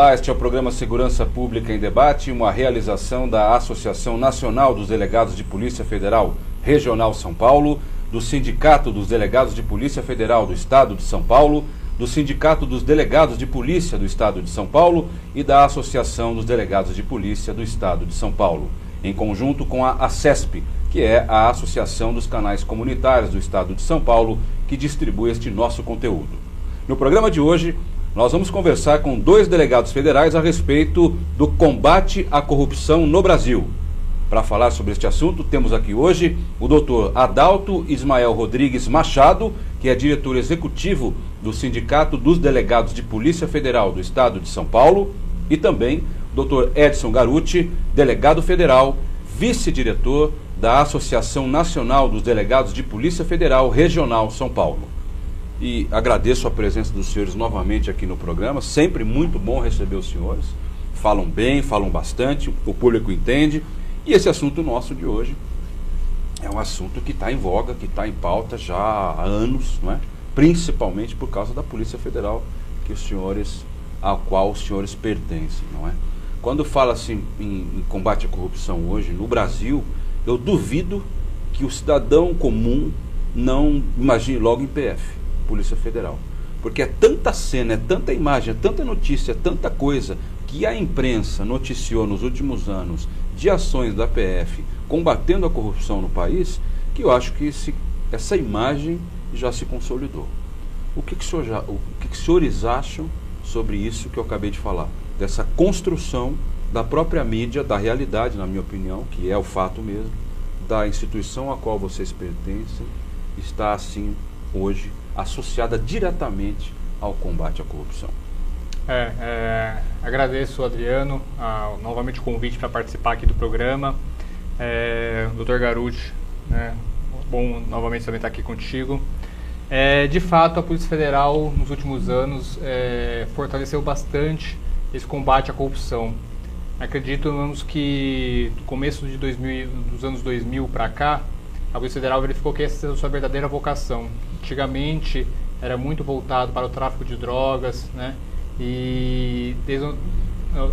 Olá, este é o programa Segurança Pública em Debate, uma realização da Associação Nacional dos Delegados de Polícia Federal Regional São Paulo, do Sindicato dos Delegados de Polícia Federal do Estado de São Paulo, do Sindicato dos Delegados de Polícia do Estado de São Paulo e da Associação dos Delegados de Polícia do Estado de São Paulo, em conjunto com a ACESP, que é a Associação dos Canais Comunitários do Estado de São Paulo, que distribui este nosso conteúdo. No programa de hoje, nós vamos conversar com 2 delegados federais a respeito do combate à corrupção no Brasil. Para falar sobre este assunto, temos aqui hoje o Dr. Adalto Ismael Rodrigues Machado, que é diretor executivo do Sindicato dos Delegados de Polícia Federal do Estado de São Paulo, e também o Dr. Edson Garuti, delegado federal, vice-diretor da Associação Nacional dos Delegados de Polícia Federal Regional São Paulo. E agradeço a presença dos senhores novamente aqui no programa, sempre muito bom receber os senhores. Falam bem, falam bastante, o público entende. E esse assunto nosso de hoje é um assunto que está em voga, que está em pauta já há anos, não é? Principalmente por causa da Polícia Federal a qual os senhores pertencem, não é? Quando fala assim em combate à corrupção hoje no Brasil, eu duvido que o cidadão comum não imagine logo em PF. Polícia Federal, porque é tanta cena, é tanta imagem, é tanta notícia, é tanta coisa que a imprensa noticiou nos últimos anos de ações da PF combatendo a corrupção no país, que eu acho que essa imagem já se consolidou. O que os senhores acham sobre isso que eu acabei de falar? Dessa construção da própria mídia, da realidade, na minha opinião, que é o fato mesmo, da instituição a qual vocês pertencem, está assim hoje associada diretamente ao combate à corrupção. Agradeço, Adriano, novamente o convite para participar aqui do programa. Dr. Garuti, bom novamente também estar aqui contigo. De fato, a Polícia Federal, nos últimos anos, fortaleceu bastante esse combate à corrupção. Acreditamos que do começo dos anos 2000 para cá, a Polícia Federal verificou que essa é a sua verdadeira vocação. Antigamente era muito voltado para o tráfico de drogas, né? E desde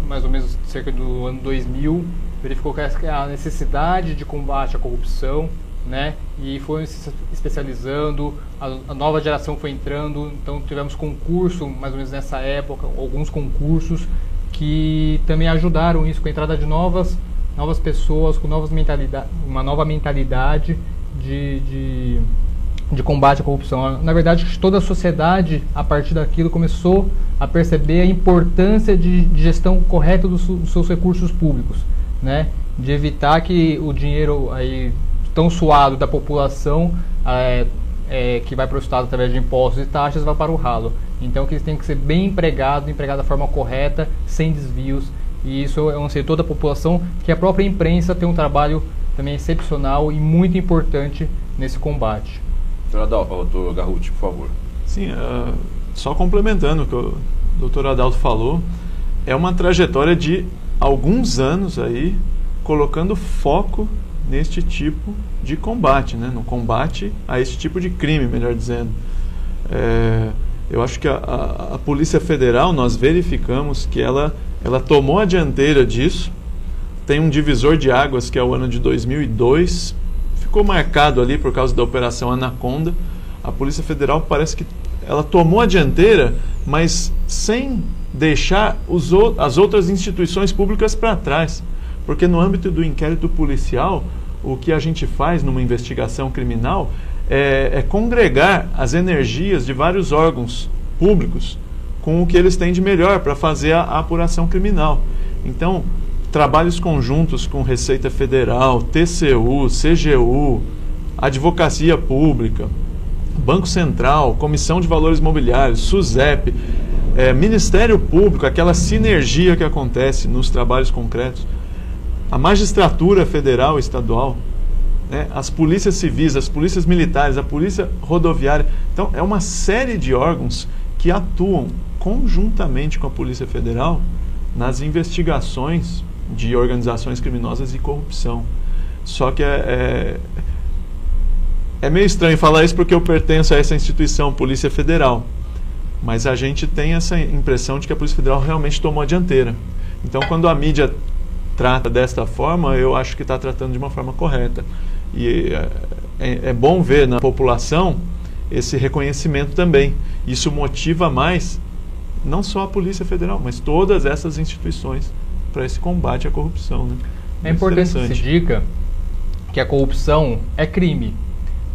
mais ou menos cerca do ano 2000 verificou que a necessidade de combate à corrupção, né? E foi se especializando, a nova geração foi entrando, então tivemos concurso mais ou menos nessa época, alguns concursos que também ajudaram isso com a entrada de novas pessoas, com uma nova mentalidade de combate à corrupção. Na verdade, toda a sociedade, a partir daquilo, começou a perceber a importância de gestão correta dos seus recursos públicos, né? De evitar que o dinheiro aí tão suado da população, que vai para o Estado através de impostos e taxas, vá para o ralo. Então, que ele tem que ser bem empregado da forma correta, sem desvios. E isso é um anseio de toda a população, que a própria imprensa tem um trabalho também excepcional e muito importante nesse combate. Doutor Garuti, por favor. Sim, só complementando o que o doutor Adalto falou, é uma trajetória de alguns anos aí, colocando foco neste tipo de combate, né? No combate a esse tipo de crime, melhor dizendo. Eu acho que a Polícia Federal, nós verificamos que ela tomou a dianteira disso. Tem um divisor de águas que é o ano de 2002, ficou marcado ali por causa da Operação Anaconda. A Polícia Federal parece que ela tomou a dianteira, mas sem deixar as outras instituições públicas para trás, porque no âmbito do inquérito policial, o que a gente faz numa investigação criminal é congregar as energias de vários órgãos públicos com o que eles têm de melhor para fazer a apuração criminal. Então, trabalhos conjuntos com Receita Federal, TCU, CGU, Advocacia Pública, Banco Central, Comissão de Valores Imobiliários, SUSEP, Ministério Público, aquela sinergia que acontece nos trabalhos concretos, a Magistratura Federal e Estadual, né, as polícias civis, as polícias militares, a polícia rodoviária. Então, é uma série de órgãos que atuam conjuntamente com a Polícia Federal nas investigações de organizações criminosas e corrupção. Só que é meio estranho falar isso porque eu pertenço a essa instituição, Polícia Federal. Mas a gente tem essa impressão de que a Polícia Federal realmente tomou a dianteira. Então, quando a mídia trata desta forma, eu acho que está tratando de uma forma correta. E é bom ver na população esse reconhecimento também. Isso motiva mais, não só a Polícia Federal, mas todas essas instituições para esse combate à corrupção, né? É importante que se diga que a corrupção é crime,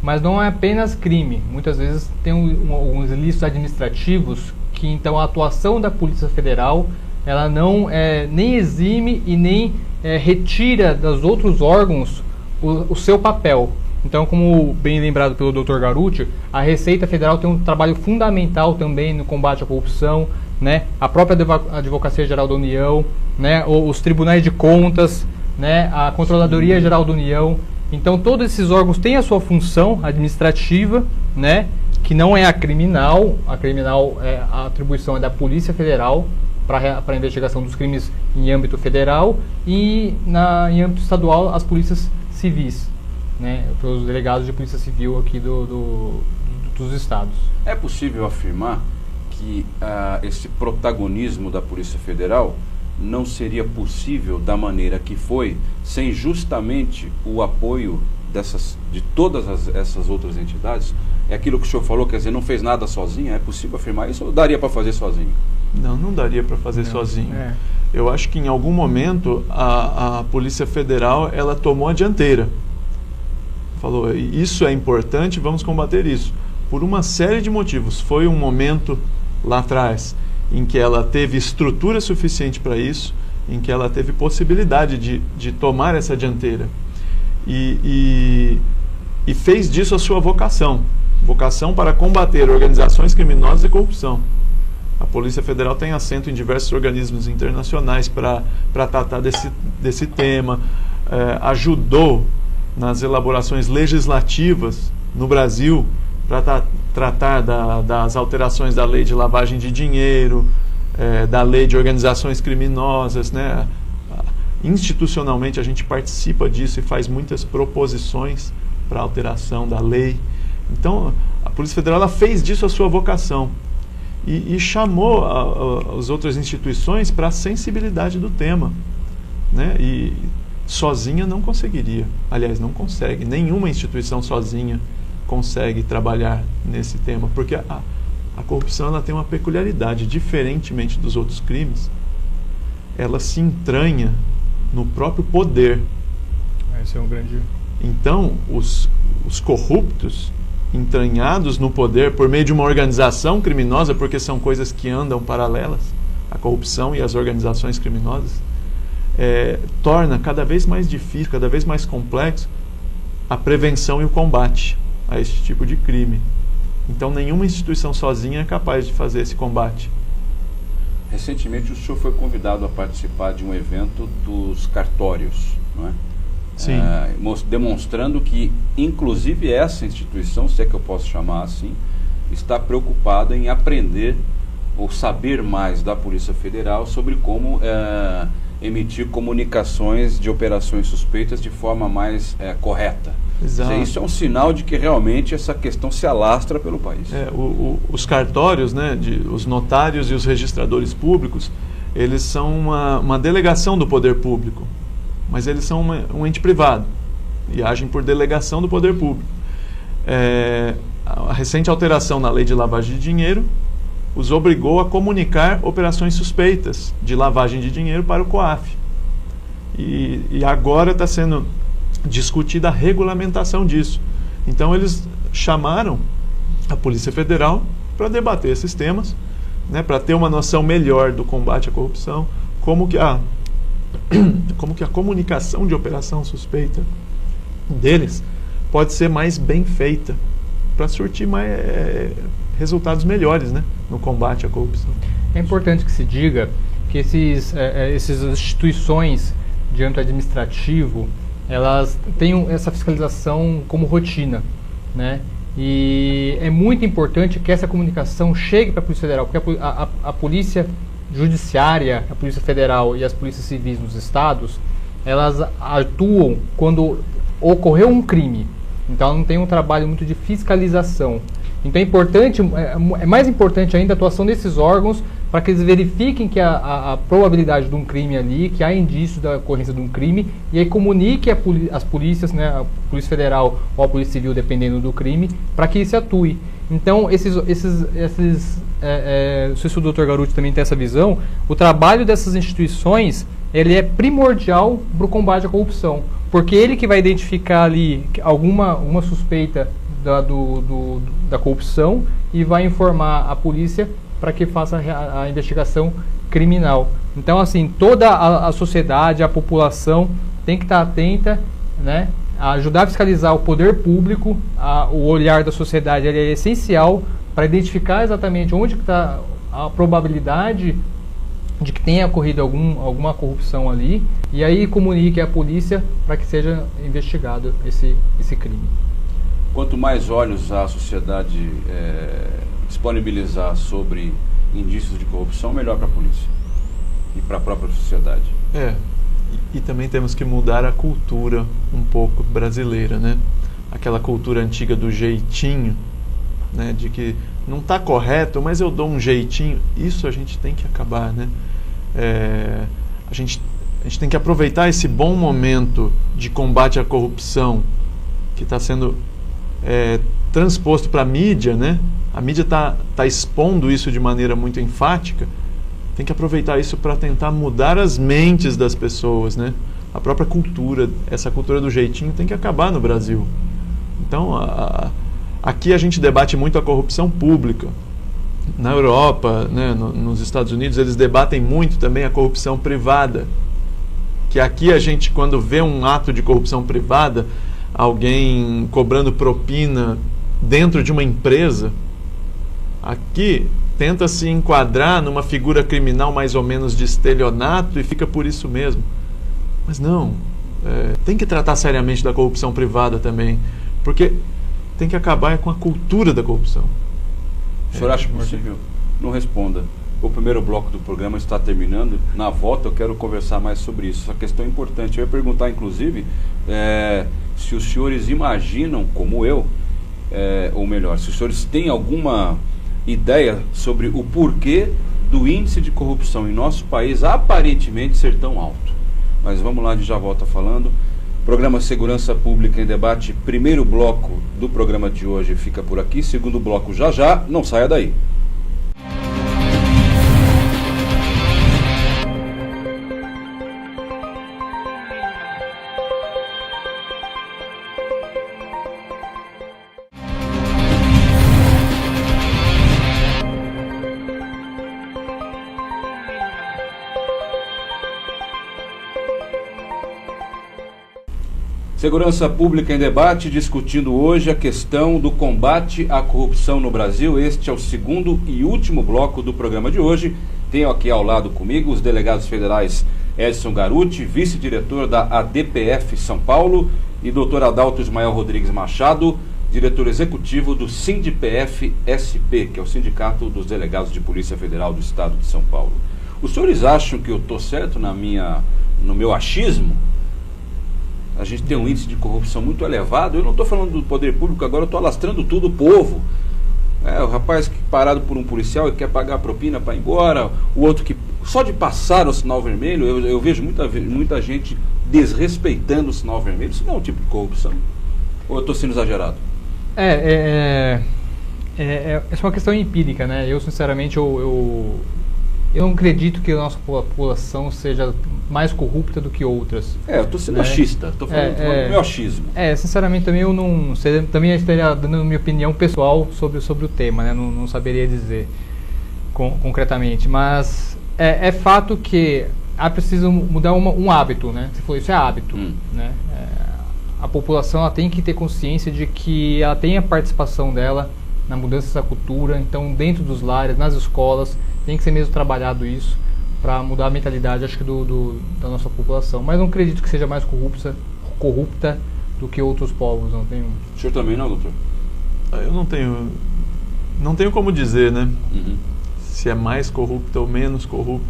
mas não é apenas crime. Muitas vezes tem alguns ilícitos administrativos que, então, a atuação da Polícia Federal ela não nem exime e nem retira dos outros órgãos o seu papel. Então, como bem lembrado pelo Dr. Garuti, a Receita Federal tem um trabalho fundamental também no combate à corrupção, né? A própria Advocacia Geral da União, né? Os Tribunais de Contas, né? A Controladoria Geral da União. Então, todos esses órgãos têm a sua função administrativa, né? Que não é a criminal. A criminal, a atribuição é da Polícia Federal para a investigação dos crimes em âmbito federal e em âmbito estadual as polícias civis, né, pelos delegados de polícia civil aqui dos estados. É possível afirmar que esse protagonismo da Polícia Federal não seria possível da maneira que foi, sem justamente o apoio de todas essas outras entidades? É aquilo que o senhor falou, quer dizer, não fez nada sozinho? É possível afirmar isso ou daria para fazer sozinho? Não daria para fazer sozinho. Eu acho que em algum momento a Polícia Federal ela tomou a dianteira. Falou, isso é importante, vamos combater isso. Por uma série de motivos. Foi um momento lá atrás em que ela teve estrutura suficiente para isso, em que ela teve possibilidade de tomar essa dianteira. E fez disso a sua vocação. Vocação para combater organizações criminosas e corrupção. A Polícia Federal tem assento em diversos organismos internacionais para tratar desse tema, ajudou nas elaborações legislativas no Brasil para tratar das alterações da lei de lavagem de dinheiro, da lei de organizações criminosas, né? Institucionalmente a gente participa disso e faz muitas proposições para alteração da lei. Então a Polícia Federal ela fez disso a sua vocação. E chamou as outras instituições para a sensibilidade do tema, né? E sozinha não conseguiria. Aliás, não consegue. Nenhuma instituição sozinha consegue trabalhar nesse tema, porque a corrupção ela tem uma peculiaridade. Diferentemente dos outros crimes, ela se entranha no próprio poder. Esse é um grande... Então, os corruptos entranhados no poder por meio de uma organização criminosa, porque são coisas que andam paralelas, a corrupção e as organizações criminosas, torna cada vez mais difícil, cada vez mais complexo a prevenção e o combate a esse tipo de crime. Então nenhuma instituição sozinha é capaz de fazer esse combate. Recentemente o senhor foi convidado a participar de um evento dos cartórios, não é? Sim. Demonstrando que, inclusive, essa instituição, se é que eu posso chamar assim, está preocupada em aprender ou saber mais da Polícia Federal sobre como emitir comunicações de operações suspeitas de forma mais correta. Exato. Isso é um sinal de que realmente essa questão se alastra pelo país. Os cartórios, né, os notários e os registradores públicos, eles são uma delegação do poder público. Mas eles são um ente privado e agem por delegação do poder público. A recente alteração na lei de lavagem de dinheiro os obrigou a comunicar operações suspeitas de lavagem de dinheiro para o COAF. E agora está sendo discutida a regulamentação disso. Então eles chamaram a Polícia Federal para debater esses temas, né, para ter uma noção melhor do combate à corrupção, como que a comunicação de operação suspeita deles pode ser mais bem feita para surtir resultados melhores, né, no combate à corrupção. É importante que se diga que essas instituições de âmbito administrativo, elas têm essa fiscalização como rotina, né? E é muito importante que essa comunicação chegue para a Polícia Federal, porque a Polícia Judiciária, a Polícia Federal e as polícias civis nos estados, elas atuam quando ocorreu um crime. Então não tem um trabalho muito de fiscalização. Então é importante, é mais importante ainda a atuação desses órgãos para que eles verifiquem que a probabilidade de um crime ali, que há indício da ocorrência de um crime, e aí comunique as polícias, né, a Polícia Federal ou a Polícia Civil, dependendo do crime, para que se atue. Então, não sei se o Dr. Garuti também tem essa visão, o trabalho dessas instituições, ele é primordial para o combate à corrupção, porque ele que vai identificar ali alguma suspeita da corrupção e vai informar a polícia para que faça a investigação criminal. Então, assim, toda a sociedade, a população tem que estar atenta, né, a ajudar a fiscalizar o poder público, o olhar da sociedade ele é essencial para identificar exatamente onde está a probabilidade de que tenha ocorrido alguma corrupção ali, e aí comunique à polícia para que seja investigado esse crime. Quanto mais olhos a sociedade disponibilizar sobre indícios de corrupção, melhor para a polícia e para a própria sociedade. E também temos que mudar a cultura um pouco brasileira, né? Aquela cultura antiga do jeitinho, né? De que não está correto, mas eu dou um jeitinho. Isso a gente tem que acabar, né? A gente tem que aproveitar esse bom momento de combate à corrupção que está sendo transposto para a mídia, né? A mídia tá expondo isso de maneira muito enfática. Tem que aproveitar isso para tentar mudar as mentes das pessoas, né? A própria cultura, essa cultura do jeitinho tem que acabar no Brasil. Então, aqui a gente debate muito a corrupção pública. Na Europa, né, nos Estados Unidos, eles debatem muito também a corrupção privada. Que aqui a gente, quando vê um ato de corrupção privada, alguém cobrando propina dentro de uma empresa, aqui tenta se enquadrar numa figura criminal mais ou menos de estelionato e fica por isso mesmo. Mas não, tem que tratar seriamente da corrupção privada também, porque tem que acabar com a cultura da corrupção. O senhor acha possível? Não responda. O primeiro bloco do programa está terminando. Na volta eu quero conversar mais sobre isso. Essa questão é importante. Eu ia perguntar, inclusive, se os senhores imaginam, como eu, ou melhor, se os senhores têm alguma ideia sobre o porquê do índice de corrupção em nosso país aparentemente ser tão alto. Mas vamos lá, a gente já volta falando. Programa Segurança Pública em Debate, primeiro bloco do programa de hoje fica por aqui, segundo bloco já, não saia daí. Segurança Pública em Debate, discutindo hoje a questão do combate à corrupção no Brasil. Este é o segundo e último bloco do programa de hoje. Tenho aqui ao lado comigo os delegados federais Edson Garuti, vice-diretor da ADPF São Paulo, e Dr. Adalto Ismael Rodrigues Machado, diretor executivo do SINDPF-SP, que é o Sindicato dos Delegados de Polícia Federal do Estado de São Paulo. Os senhores acham que eu estou certo no meu achismo? A gente tem um índice de corrupção muito elevado. Eu não estou falando do poder público agora, eu estou alastrando tudo o povo. O rapaz que parado por um policial e quer pagar a propina para ir embora, o outro que só de passar o sinal vermelho, eu vejo muita gente desrespeitando o sinal vermelho. Isso não é um tipo de corrupção? Ou eu estou sendo exagerado? Essa é uma questão empírica, né? Eu sinceramente, eu não acredito que a nossa população seja mais corrupta do que outras. Eu estou sendo achista, estou falando do meu achismo. Sinceramente também eu não sei, também estaria dando minha opinião pessoal sobre o tema, né? Não saberia dizer concretamente, mas é fato que há preciso mudar um hábito, né? Você falou, isso é hábito, né? A população ela tem que ter consciência de que ela tem a participação dela na mudança dessa cultura, então dentro dos lares, nas escolas, tem que ser mesmo trabalhado isso para mudar a mentalidade, acho que da nossa população. Mas não acredito que seja mais corrupta do que outros povos. Não tenho... O senhor também não, doutor? Eu não tenho como dizer, né? Se é mais corrupta ou menos corrupta.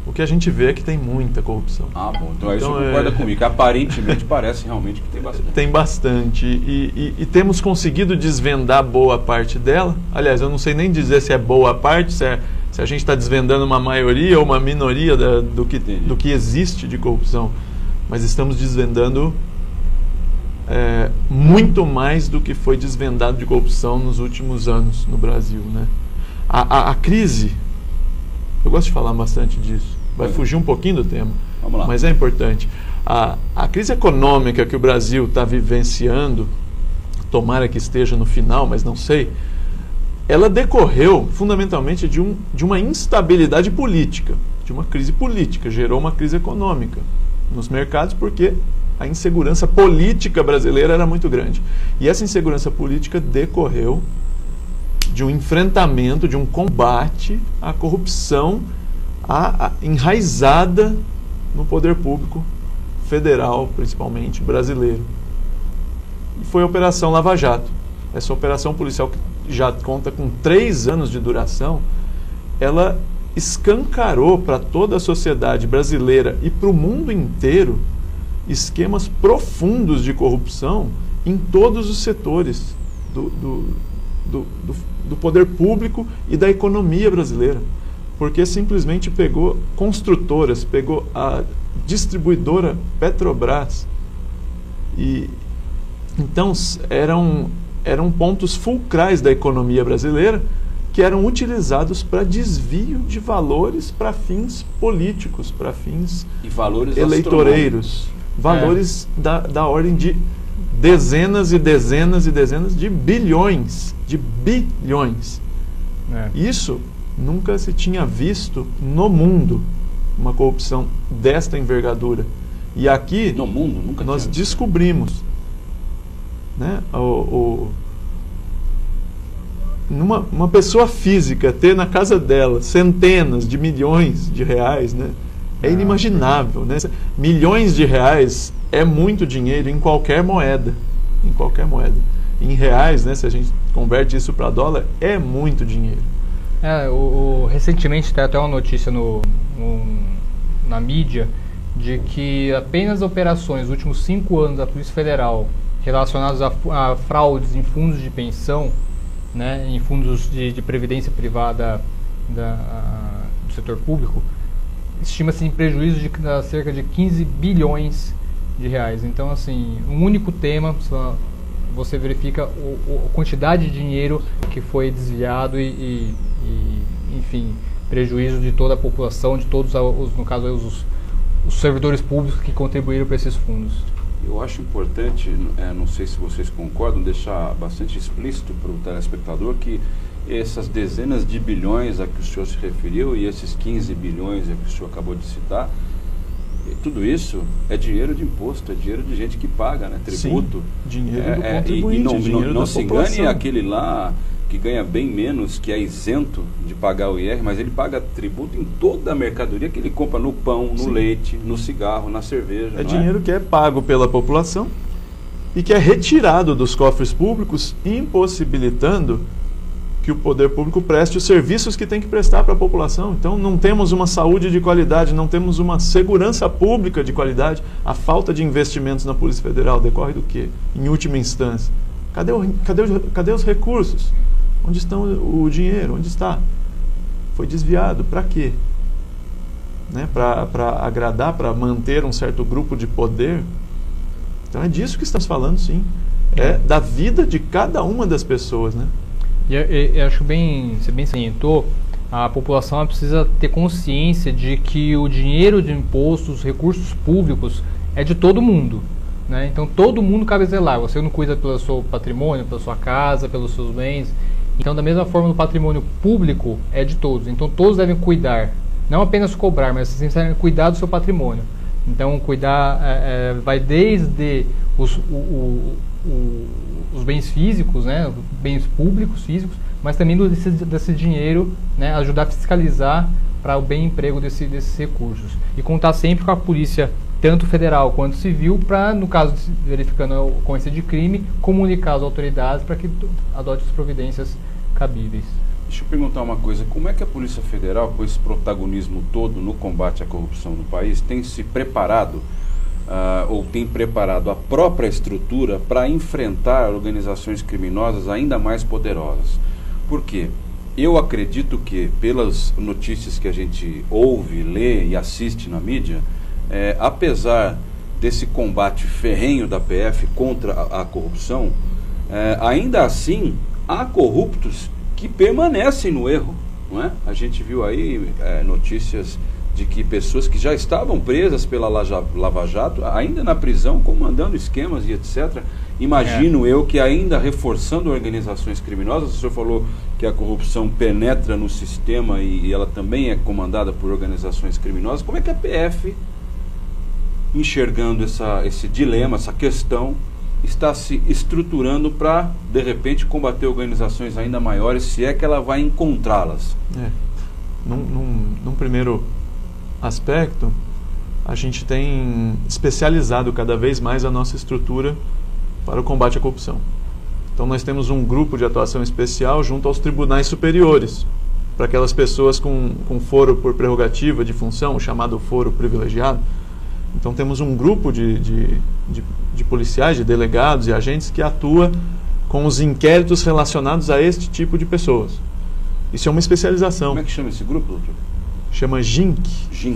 O que a gente vê é que tem muita corrupção. Ah, bom. Então aí você concorda comigo, que aparentemente parece realmente que tem bastante. Tem bastante. E temos conseguido desvendar boa parte dela. Aliás, eu não sei nem dizer se é boa parte, se a gente está desvendando uma maioria ou uma minoria do que existe de corrupção. Mas estamos desvendando muito mais do que foi desvendado de corrupção nos últimos anos no Brasil, né? A crise, eu gosto de falar bastante disso, vai fugir um pouquinho do tema, vamos lá, mas é importante. A crise econômica que o Brasil está vivenciando, tomara que esteja no final, mas não sei, ela decorreu fundamentalmente de uma instabilidade política, de uma crise política, gerou uma crise econômica nos mercados porque a insegurança política brasileira era muito grande. E essa insegurança política decorreu de um enfrentamento, de um combate à corrupção enraizada no poder público federal, principalmente brasileiro. E foi a Operação Lava Jato. Essa operação policial, que já conta com 3 anos de duração, ela escancarou para toda a sociedade brasileira e para o mundo inteiro esquemas profundos de corrupção em todos os setores do poder público e da economia brasileira, porque simplesmente pegou construtoras, pegou a distribuidora Petrobras, e então eram pontos fulcrais da economia brasileira que eram utilizados para desvio de valores para fins políticos, para fins e valores eleitoreiros, valores da ordem de dezenas e dezenas e dezenas de bilhões, de bilhões. Isso nunca se tinha visto no mundo, uma corrupção desta envergadura. E aqui no mundo nunca nós descobrimos, né, uma pessoa física ter na casa dela centenas de milhões de reais, né, é inimaginável, né? Milhões de reais é muito dinheiro em qualquer moeda. Em qualquer moeda. Em reais, né, se a gente converte isso para dólar, é muito dinheiro. Recentemente tem até uma notícia na mídia de que apenas operações nos últimos 5 anos da Polícia Federal relacionadas a fraudes em fundos de pensão, né, em fundos de previdência privada do setor público, estima-se em prejuízo de cerca de 15 bilhões de reais. Então, assim, um único tema, você verifica a quantidade de dinheiro que foi desviado enfim, prejuízo de toda a população, de todos, no caso, os servidores públicos que contribuíram para esses fundos. Eu acho importante, não sei se vocês concordam, deixar bastante explícito para o telespectador que essas dezenas de bilhões a que o senhor se referiu e esses 15 bilhões a que o senhor acabou de citar, tudo isso é dinheiro de imposto, é dinheiro de gente que paga, né, tributo. Sim, dinheiro do contribuinte, não se engane aquele lá que ganha bem menos, que é isento de pagar o IR, mas ele paga tributo em toda a mercadoria que ele compra no pão, no leite, no cigarro, na cerveja. É dinheiro que é pago pela população e que é retirado dos cofres públicos, impossibilitando que o poder público preste os serviços que tem que prestar para a população. Então não temos uma saúde de qualidade, não temos uma segurança pública de qualidade. A falta de investimentos na Polícia Federal decorre do quê? Em última instância, cadê os recursos? Onde está o dinheiro? Onde está? Foi desviado. Para quê? Né? Para agradar, para manter um certo grupo de poder? Então é disso que estamos falando, sim. É da vida de cada uma das pessoas, né? Eu acho você bem salientou, a população precisa ter consciência de que o dinheiro de impostos, os recursos públicos, é de todo mundo, né? Então todo mundo cabe zelar. Você não cuida pelo seu patrimônio, pela sua casa, pelos seus bens. Então, da mesma forma, o patrimônio público é de todos. Então todos devem cuidar, não apenas cobrar, mas devem cuidar do seu patrimônio. Então cuidar vai desde os bens físicos, né, bens públicos físicos, mas também desse dinheiro, né, ajudar a fiscalizar para o bem emprego desses recursos. E contar sempre com a polícia, tanto federal quanto civil, para, no caso, verificando a ocorrência de crime, comunicar às autoridades para que adote as providências cabíveis. Deixa eu perguntar uma coisa, como é que a Polícia Federal, com esse protagonismo todo no combate à corrupção no país, tem se preparado, ou tem preparado a própria estrutura para enfrentar organizações criminosas ainda mais poderosas? Por quê? Eu acredito que, pelas notícias que a gente ouve, lê e assiste na mídia, apesar desse combate ferrenho da PF contra a corrupção, ainda assim há corruptos que permanecem no erro, não é? A gente viu aí notícias de que pessoas que já estavam presas pela Lava Jato, ainda na prisão, comandando esquemas e etc. Imagino eu que ainda reforçando organizações criminosas. O senhor falou que a corrupção penetra no sistema e ela também é comandada por organizações criminosas. Como é que a PF, enxergando esse dilema, essa questão, está se estruturando para, de repente, combater organizações ainda maiores, se é que ela vai encontrá-las? Num primeiro aspecto, a gente tem especializado cada vez mais a nossa estrutura para o combate à corrupção. Então nós temos um grupo de atuação especial junto aos tribunais superiores, para aquelas pessoas com foro por prerrogativa de função, o chamado foro privilegiado. Então temos um grupo de policiais, de delegados e agentes que atua com os inquéritos relacionados a este tipo de pessoas. Isso é uma especialização. Como é que chama esse grupo, doutor? Chama GINC,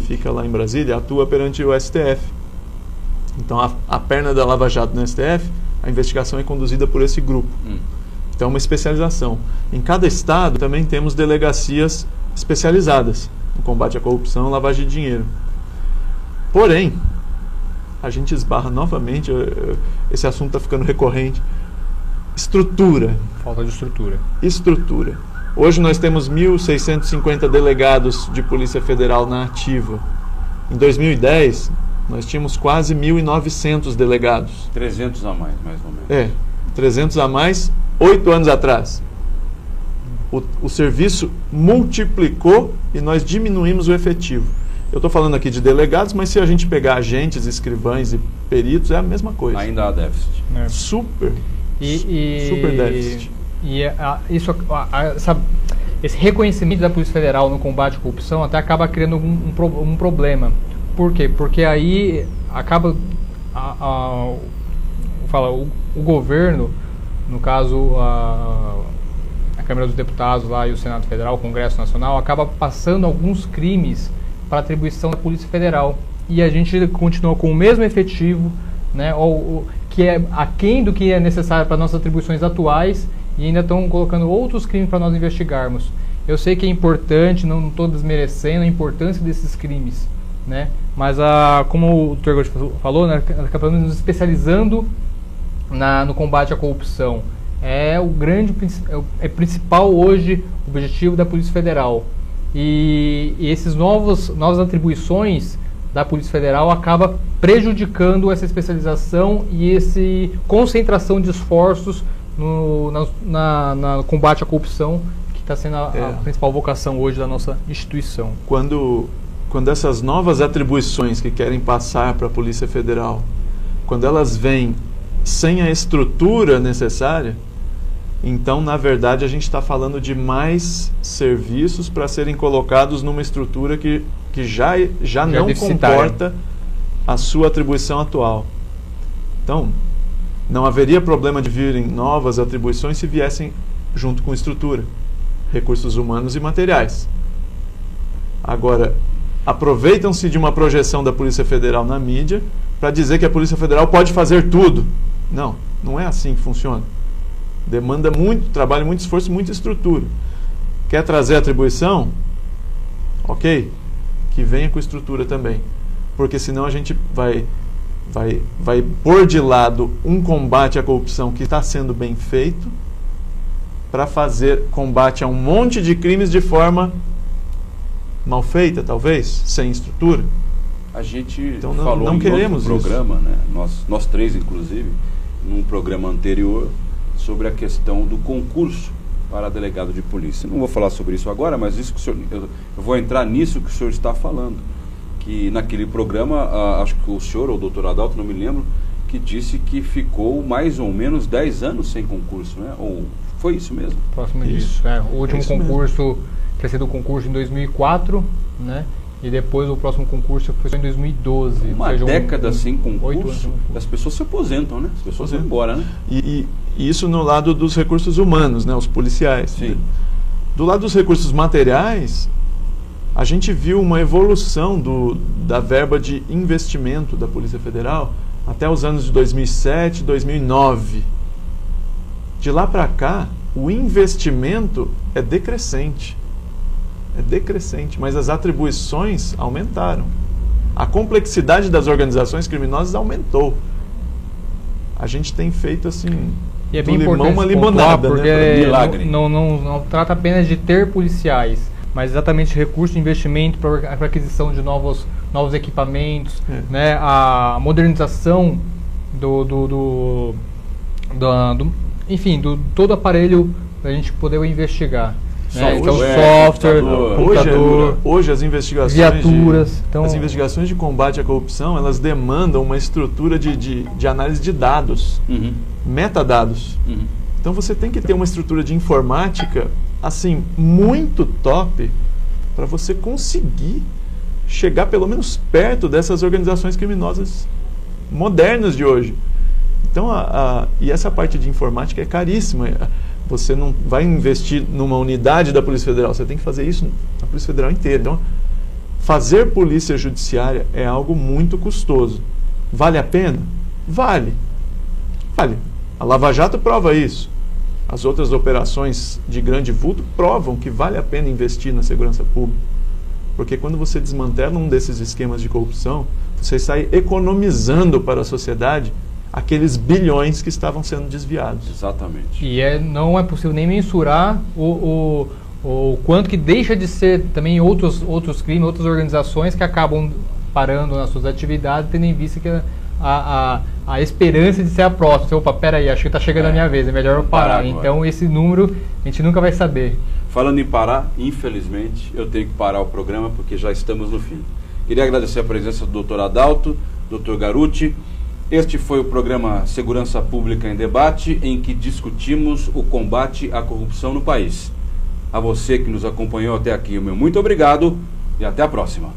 fica lá em Brasília, atua perante o STF. Então a perna da Lava Jato no STF, a investigação é conduzida por esse grupo. Então é uma especialização. Em cada estado também temos delegacias especializadas no combate à corrupção e lavagem de dinheiro. Porém, a gente esbarra novamente, esse assunto está ficando recorrente, estrutura. Falta de estrutura. Estrutura. Hoje nós temos 1.650 delegados de Polícia Federal na ativa. Em 2010, nós tínhamos quase 1.900 delegados. 300 a mais ou menos. 300 a mais, 8 anos atrás. O serviço multiplicou e nós diminuímos o efetivo. Eu estou falando aqui de delegados, mas se a gente pegar agentes, escrivães e peritos, é a mesma coisa. Ainda há déficit. Super déficit. Esse reconhecimento da Polícia Federal no combate à corrupção até acaba criando um problema. Por quê? Porque aí acaba o governo, no caso a Câmara dos Deputados lá e o Senado Federal, o Congresso Nacional, acaba passando alguns crimes para atribuição da Polícia Federal. E a gente continua com o mesmo efetivo, né, que é aquém do que é necessário para nossas atribuições atuais, e ainda estão colocando outros crimes para nós investigarmos. Eu sei que é importante, não estou desmerecendo a importância desses crimes, né, mas como o Dr. Garuti falou, né, acabamos nos especializando no combate à corrupção. É o principal hoje objetivo da Polícia Federal. E essas novas atribuições da Polícia Federal acaba prejudicando essa especialização e essa concentração de esforços no combate à corrupção, que está sendo a principal vocação hoje da nossa instituição. Quando essas novas atribuições que querem passar para a Polícia Federal, quando elas vêm sem a estrutura necessária, então, na verdade, a gente está falando de mais serviços para serem colocados numa estrutura que já não comporta a sua atribuição atual. Então, não haveria problema de virem novas atribuições se viessem junto com estrutura, recursos humanos e materiais. Agora, aproveitam-se de uma projeção da Polícia Federal na mídia para dizer que a Polícia Federal pode fazer tudo. Não é assim que funciona. Demanda muito trabalho, muito esforço, muita estrutura. Quer trazer atribuição? Ok, que venha com estrutura também. Porque senão a gente vai pôr de lado um combate à corrupção que está sendo bem feito para fazer combate a um monte de crimes de forma mal feita, talvez, sem estrutura. A gente então, falou não queremos em outro programa, né? Nós três, inclusive, num programa anterior, sobre a questão do concurso para delegado de polícia. Não vou falar sobre isso agora, mas isso que o senhor, eu vou entrar nisso que o senhor está falando. Que naquele programa, acho que o senhor ou o doutor Adalto, não me lembro, que disse que ficou mais ou menos 10 anos sem concurso, né? Ou Foi isso mesmo? Próximo disso. O último concurso tinha sido o concurso em 2004, né? E depois o próximo concurso foi só em 2012. Uma década sem concurso, 8 anos. as pessoas se aposentam, né? As pessoas vão embora, né? E isso no lado dos recursos humanos, né? Os policiais. Sim. Do lado dos recursos materiais, a gente viu uma evolução da verba de investimento da Polícia Federal até os anos de 2007, 2009. De lá para cá, o investimento é decrescente. É decrescente, mas as atribuições aumentaram. A complexidade das organizações criminosas aumentou. A gente tem feito assim, E é do bem limão importante uma pontuar, limonada, porque né? Milagre. não trata apenas de ter policiais, mas exatamente recurso de investimento para aquisição de novos equipamentos, né? A modernização enfim, do todo aparelho para a gente poder investigar. Né? Então, software, computador, hoje as investigações viaturas. As investigações de combate à corrupção, elas demandam uma estrutura de análise de dados, metadados. Então você tem que ter uma estrutura de informática assim muito top para você conseguir chegar pelo menos perto dessas organizações criminosas modernas de hoje. Então, e essa parte de informática é caríssima. Você não vai investir numa unidade da Polícia Federal, você tem que fazer isso na Polícia Federal inteira. Então, fazer polícia judiciária é algo muito custoso. Vale a pena? Vale. Vale. A Lava Jato prova isso. As outras operações de grande vulto provam que vale a pena investir na segurança pública. Porque quando você desmantela um desses esquemas de corrupção, você sai economizando para a sociedade aqueles bilhões que estavam sendo desviados. Exatamente. E não é possível nem mensurar o quanto que deixa de ser também outros crimes, outras organizações que acabam parando nas suas atividades, tendo em vista que a esperança de ser a próxima. Opa, peraí, acho que está chegando a minha vez, é melhor eu parar. Então esse número a gente nunca vai saber. Falando em parar, infelizmente, eu tenho que parar o programa porque já estamos no fim. Queria agradecer a presença do Dr. Adalto, Dr. Garuti. Este foi o programa Segurança Pública em Debate, em que discutimos o combate à corrupção no país. A você que nos acompanhou até aqui, o meu muito obrigado e até a próxima.